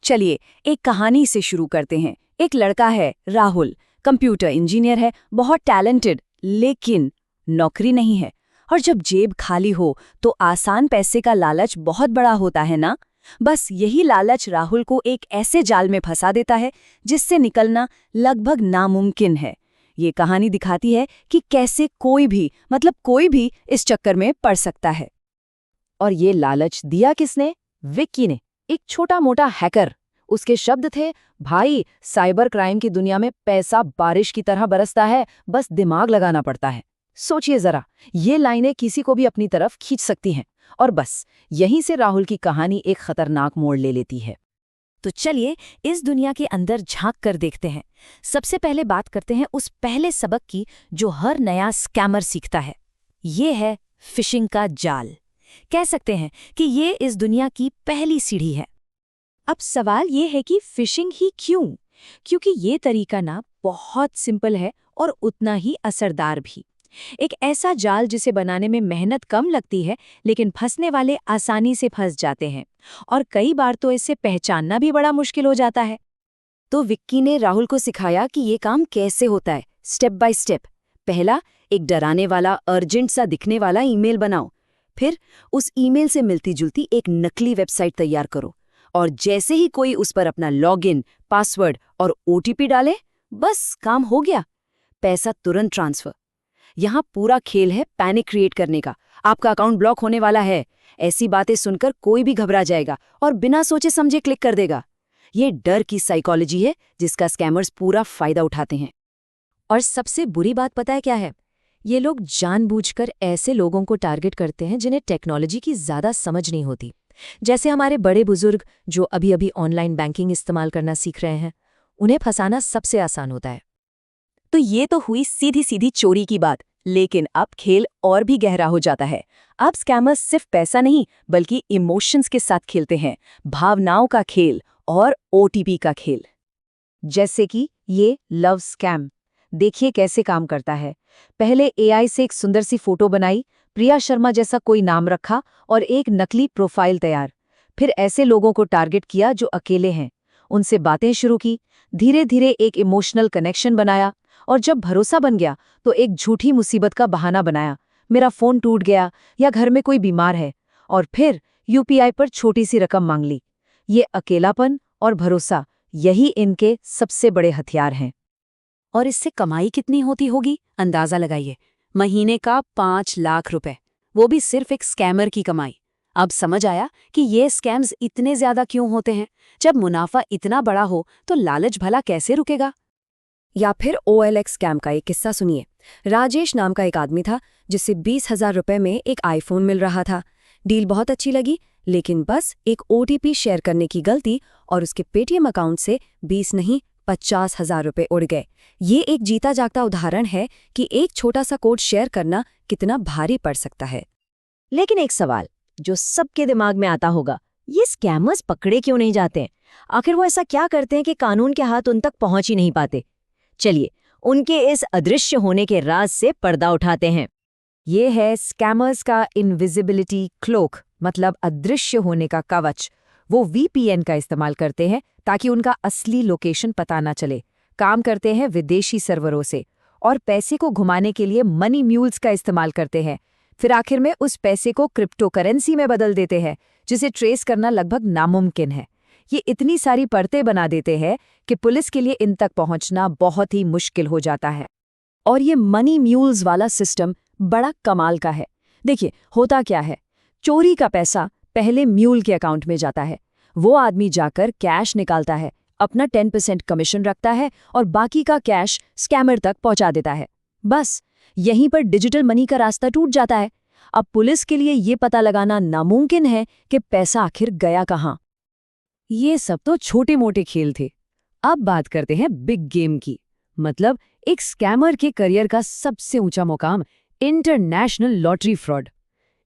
चलिए एक कहानी से शुरू करते हैं। एक लड़का है राहुल, कंप्यूटर इंजीनियर है, बहुत टैलेंटेड, लेकिन नौकरी नहीं है। और जब जेब खाली हो तो आसान पैसे का लालच बहुत बड़ा होता है ना। बस यही लालच राहुल को एक ऐसे जाल में फंसा देता है जिससे निकलना लगभग नामुमकिन है। ये कहानी दिखाती है कि कैसे कोई भी इस चक्कर में पड़ सकता है। और ये लालच दिया किसने? विक्की ने, एक छोटा मोटा हैकर। उसके शब्द थे, भाई साइबर क्राइम की दुनिया में पैसा बारिश की तरह बरसता है, बस दिमाग लगाना पड़ता है। सोचिए जरा, ये लाइनें किसी को भी अपनी तरफ खींच सकती हैं। और बस यहीं से राहुल की कहानी एक खतरनाक मोड़ ले लेती है। तो चलिए इस दुनिया के अंदर झांक कर देखते हैं। सबसे पहले बात करते हैं उस पहले सबक की जो हर नया स्कैमर सीखता है। ये है फिशिंग का जाल। कह सकते हैं कि ये इस दुनिया की पहली सीढ़ी है। अब सवाल ये है कि फिशिंग ही क्यों? क्योंकि ये तरीका ना बहुत सिंपल है और उतना ही असरदार भी। एक ऐसा जाल जिसे बनाने में मेहनत कम लगती है, लेकिन फंसने वाले आसानी से फंस जाते हैं, और कई बार तो इसे पहचानना भी बड़ा मुश्किल हो जाता है। तो विक्की ने राहुल को सिखाया कि ये काम कैसे होता है, स्टेप बाय स्टेप। पहला, एक डराने वाला अर्जेंट सा दिखने वाला ईमेल बनाओ। फिर उस ईमेल से मिलती जुलती एक नकली वेबसाइट तैयार करो, और जैसे ही कोई उस पर अपना लॉगिन, पासवर्ड और ओटीपी डाले, बस काम हो गया। पैसा तुरंत ट्रांसफर। यहाँ पूरा खेल है पैनिक क्रिएट करने का। आपका अकाउंट ब्लॉक होने वाला है, ऐसी बातें सुनकर कोई भी घबरा जाएगा और बिना सोचे समझे क्लिक कर देगा। ये डर की साइकोलॉजी है जिसका स्कैमर्स पूरा फायदा उठाते हैं। और सबसे बुरी बात पता है क्या है? ये लोग जानबूझकर ऐसे लोगों को टारगेट करते हैं जिन्हें टेक्नोलॉजी की ज़्यादा समझ नहीं होती। जैसे हमारे बड़े बुजुर्ग जो अभी ऑनलाइन बैंकिंग इस्तेमाल करना सीख रहे हैं, उन्हें फंसाना सबसे आसान होता है। तो ये तो हुई सीधी सीधी चोरी की बात, लेकिन अब खेल और भी गहरा हो जाता है। अब स्कैमर्स सिर्फ पैसा नहीं बल्कि इमोशंस के साथ खेलते हैं, भावनाओं का खेल और ओटीपी का खेल। जैसे कि ये लव स्कैम, देखिए कैसे काम करता है। पहले एआई से एक सुंदर सी फोटो बनाई, प्रिया शर्मा जैसा कोई नाम रखा और एक नकली प्रोफाइल तैयार। फिर ऐसे लोगों को टारगेट किया जो अकेले हैं, उनसे बातें शुरू की, धीरे धीरे एक इमोशनल कनेक्शन बनाया, और जब भरोसा बन गया तो एक झूठी मुसीबत का बहाना बनाया, मेरा फोन टूट गया या घर में कोई बीमार है, और फिर यूपीआई पर छोटी सी रकम मांग ली। ये अकेलापन और भरोसा, यही इनके सबसे बड़े हथियार हैं। और इससे कमाई कितनी होती होगी, अंदाजा लगाइए। महीने का 5 लाख रुपए, वो भी सिर्फ एक स्कैमर की कमाई। अब समझ आया कि ये स्कैम्स इतने ज्यादा क्यों होते हैं। जब मुनाफा इतना बड़ा हो तो लालच भला कैसे रुकेगा। या फिर OLX स्कैम का एक किस्सा सुनिए। राजेश नाम का एक आदमी था जिसे 20,000 रुपए में एक आईफोन मिल रहा था। डील बहुत अच्छी लगी, लेकिन बस एक OTP शेयर करने की गलती और उसके पेटीएम अकाउंट से 20 नहीं 50,000 रुपए उड़ गए। ये एक जीता जागता उदाहरण है कि एक छोटा सा कोड शेयर करना कितना भारी पड़ सकता है। लेकिन एक सवाल जो सबके दिमाग में आता होगा, ये स्कैमर्स पकड़े क्यों नहीं जाते? आखिर वो ऐसा क्या करते हैं कि कानून के हाथ उन तक पहुंच ही नहीं पाते? चलिए उनके इस अदृश्य होने के राज से पर्दा उठाते हैं। ये है स्कैमर्स का इनविजिबिलिटी क्लोक, मतलब अदृश्य होने का कवच। वो VPN का इस्तेमाल करते हैं ताकि उनका असली लोकेशन पता ना चले। काम करते हैं विदेशी सर्वरों से, और पैसे को घुमाने के लिए मनी म्यूल्स का इस्तेमाल करते हैं। फिर आखिर में उस पैसे को क्रिप्टो करेंसी में बदल देते हैं, जिसे ट्रेस करना लगभग नामुमकिन है। ये इतनी सारी परतें बना देते हैं कि पुलिस के लिए इन तक पहुंचना बहुत ही मुश्किल हो जाता है। और ये मनी म्यूल्स वाला सिस्टम बड़ा कमाल का है। देखिए होता क्या है, चोरी का पैसा पहले म्यूल के अकाउंट में जाता है। वो आदमी जाकर कैश निकालता है, अपना 10% कमीशन रखता है और बाकी का कैश स्कैमर तक पहुंचा देता है। बस यहीं पर डिजिटल मनी का रास्ता टूट जाता है। अब पुलिस के लिए ये पता लगाना नामुमकिन है कि पैसा आखिर गया कहाँ। ये सब तो छोटे मोटे खेल थे। अब बात करते हैं बिग गेम की, मतलब एक स्कैमर के करियर का सबसे ऊंचा मुकाम, इंटरनेशनल लॉटरी फ्रॉड।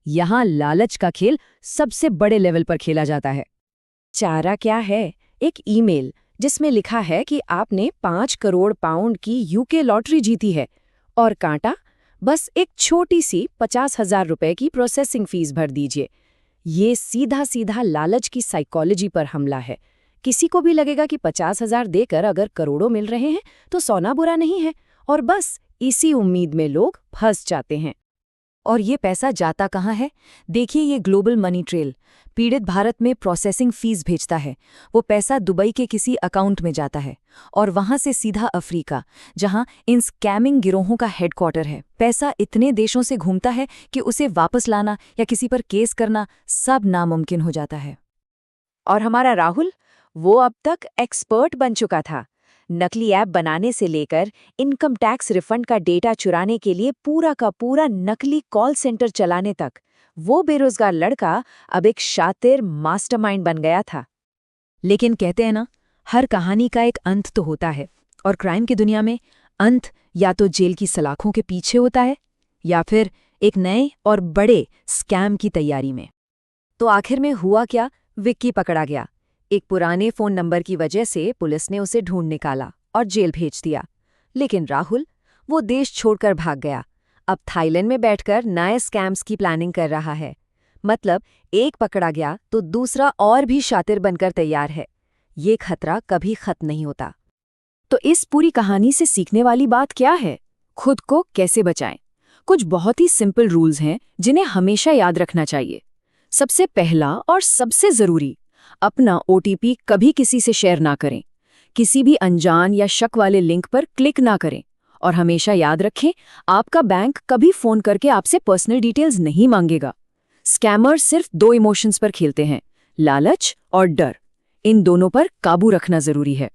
यहाँ लालच का खेल सबसे बड़े लेवल पर खेला जाता है। चारा क्या है? एक ईमेल जिसमें लिखा है कि आपने 5 करोड़ पाउंड की UK लॉटरी जीती है, और कांटा, बस एक छोटी सी 50,000 रुपए की प्रोसेसिंग फीस भर दीजिए। ये सीधा सीधा लालच की साइकोलॉजी पर हमला है। किसी को भी लगेगा कि 50,000 देकर अगर करोड़ों मिल रहे हैं तो सोना बुरा नहीं है, और बस इसी उम्मीद में लोग फंस जाते हैं। और ये पैसा जाता कहाँ है? देखिए ये ग्लोबल मनी ट्रेल। पीड़ित भारत में प्रोसेसिंग फीस भेजता है, वो पैसा दुबई के किसी अकाउंट में जाता है और वहां से सीधा अफ्रीका, जहां इन स्कैमिंग गिरोहों का हेडक्वार्टर है। पैसा इतने देशों से घूमता है कि उसे वापस लाना या किसी पर केस करना सब नामुमकिन हो जाता है। और हमारा राहुल, वो अब तक एक्सपर्ट बन चुका था। नकली ऐप बनाने से लेकर इनकम टैक्स रिफंड का डेटा चुराने के लिए पूरा का पूरा नकली कॉल सेंटर चलाने तक, वो बेरोजगार लड़का अब एक शातिर मास्टरमाइंड बन गया था। लेकिन कहते हैं ना, हर कहानी का एक अंत तो होता है, और क्राइम की दुनिया में अंत या तो जेल की सलाखों के पीछे होता है या फिर एक नए और बड़े स्कैम की तैयारी में। तो आखिर में हुआ क्या? विक्की पकड़ा गया। एक पुराने फोन नंबर की वजह से पुलिस ने उसे ढूंढ निकाला और जेल भेज दिया। लेकिन राहुल, वो देश छोड़कर भाग गया। अब थाईलैंड में बैठकर नए स्कैम्स की प्लानिंग कर रहा है। मतलब एक पकड़ा गया तो दूसरा और भी शातिर बनकर तैयार है। ये खतरा कभी खत्म नहीं होता। तो इस पूरी कहानी से सीखने वाली बात क्या है? खुद को कैसे बचाएं? कुछ बहुत ही सिंपल रूल्स हैं जिन्हें हमेशा याद रखना चाहिए। सबसे पहला और सबसे जरूरी, अपना OTP कभी किसी से शेयर ना करें। किसी भी अनजान या शक वाले लिंक पर क्लिक ना करें। और हमेशा याद रखें, आपका बैंक कभी फोन करके आपसे पर्सनल डिटेल्स नहीं मांगेगा। स्कैमर सिर्फ 2 इमोशंस पर खेलते हैं, लालच और डर। इन दोनों पर काबू रखना जरूरी है।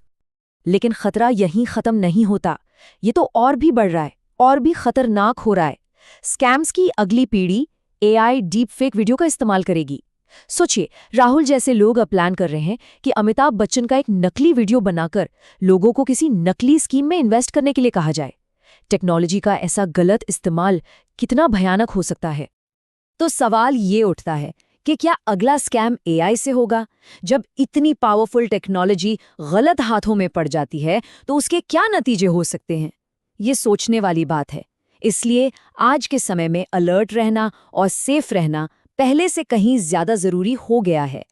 लेकिन खतरा यहीं खत्म नहीं होता। ये तो और भी बढ़ रहा है, और भी खतरनाक हो रहा है। स्कैम्स की अगली पीढ़ी AI डीप फेक वीडियो का इस्तेमाल करेगी। सोचिए, राहुल जैसे लोग अब प्लान कर रहे हैं कि अमिताभ बच्चन का एक नकली वीडियो बनाकर लोगों को किसी नकली स्कीम में इन्वेस्ट करने के लिए कहा जाए। टेक्नोलॉजी का ऐसा गलत इस्तेमाल कितना भयानक हो सकता है? तो सवाल ये उठता है कि क्या अगला स्कैम AI से होगा? जब इतनी पावरफुल टेक्नोलॉजी गलत हाथों में पड़ जाती है तो उसके क्या नतीजे हो सकते हैं? ये सोचने वाली बात है। इसलिए आज के समय में अलर्ट रहना और सेफ रहना पहले से कहीं ज्यादा जरूरी हो गया है।